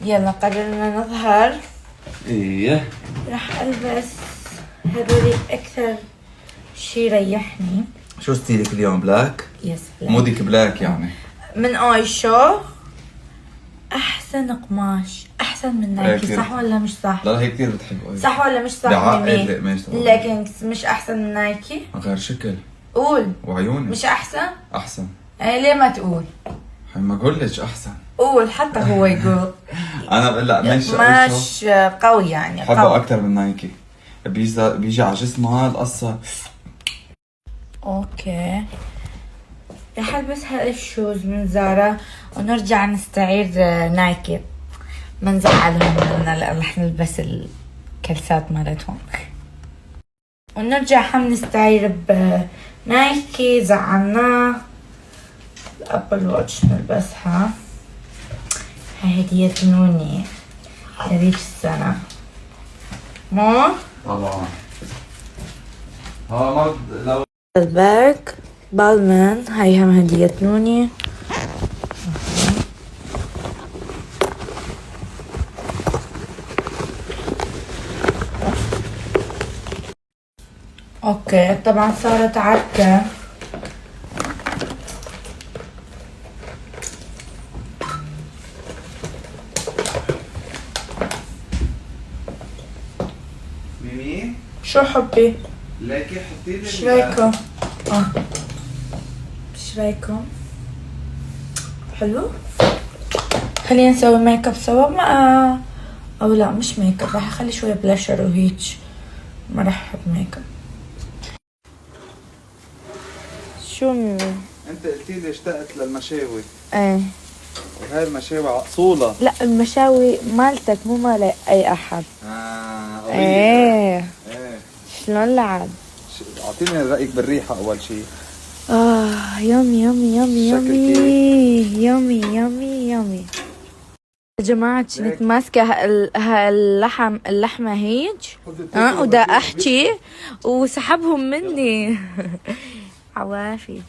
يلا قررنا نظهر. ايه راح البس هذولي اكثر شي يريحني. شو ستيلك اليوم؟ بلاك؟ يس بلاك. مودك بلاك يعني. من ايشو. احسن قماش، احسن من نايكي، صح ولا مش صح؟ لا هي كثير بتحبه. صح ولا مش صح؟ بعقل لكن مش احسن من نايكي؟ غير شكل. قول. وعيوني مش احسن؟ احسن. ايه ليه ما تقول؟ ما قلتش احسن. قول حتى هو يقول. انا بقول لا مش قوي يعني. بحبه اكثر من نايكي. بيجي على جسمها القصه. اوكي رح البس هاي الشوز من زارا ونرجع نستعير نايكي. ما نزعلهم منا، رح نلبس الكلسات مالتهم ونرجع هم نستعير بنايكي. زعلناه. الابل واتش نلبسها، هاي هدية نوني هذيك السنة. مو طبعا ها لو الباك بالمان، هاي هم هدية نوني. اوكي طبعا صارت عركة. ميمي شو حبي؟ ليكي حطي لي ايش رايكم؟ ايش رايكم؟ حلو؟ خلينا نسوي ميك اب سوا. ما او لا مش ميك اب، راح اخلي شوية بلاشر وهيك، ما راح احط ميك اب. شو ميمي؟ انت قلتي لي اشتقت للمشاوي. ايه وهي المشاوي عقصولة. لا المشاوي مالتك مو مال اي احد. قوية. ايه ايه شلون لعب؟ اعطيني رايك بالريحه اول شيء. يامي يامي يامي شكل يامي يامي يامي يامي. يا جماعة كنت ماسكة اللحمة هيج ودا احكي وسحبهم مني. عوافي.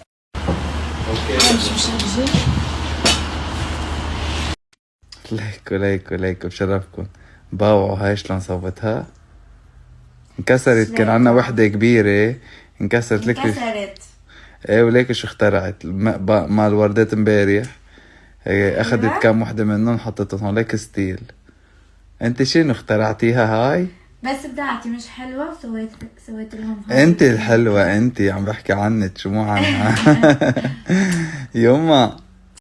ليكو بشرفكم. باوعوا هاي شلون صوبتها. انكسرت، كان عنا وحدة كبيرة انكسرت. ايه وليك شو اخترعت مال وردات امبارح. اخذت كم وحدة منهم حطتهم هون ليك ستيل. انت شنو اخترعتيها هاي؟ بس بدعتي مش حلوة سويت لهم هاي. انت الحلوة، انت عم بحكي عنك شو مو عنها. يما